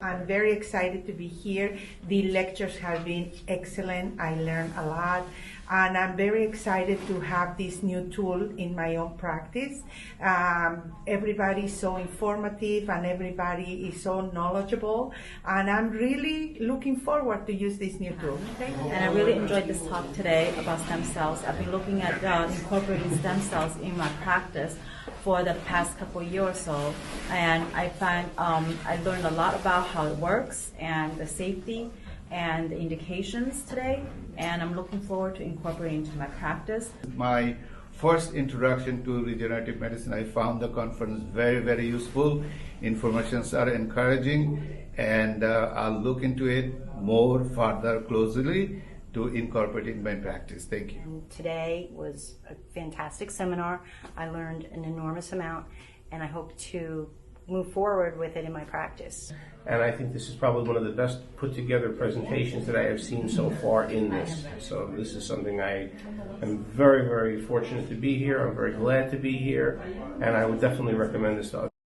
I'm very excited to be here. The lectures have been excellent. I learned a lot. And I'm very excited to have this new tool in my own practice. Everybody is so informative and everybody is so knowledgeable. And I'm really looking forward to use this new tool. And I really enjoyed this talk today about stem cells. I've been looking at incorporating stem cells in my practice for the past couple of years or so. And I find I learned a lot about how it works and the safety and the indications today, and I'm looking forward to incorporating into my practice. My first introduction to regenerative medicine, I found the conference very, very useful. Informations are encouraging, and I'll look into it more further closely to incorporate in my practice. Thank you. Today was a fantastic seminar. I learned an enormous amount, and I hope to move forward with it in my practice. And I think this is probably one of the best put together presentations that I have seen so far in this. So this is something I am very, very fortunate to be here. I'm very glad to be here, and I would definitely recommend this to others.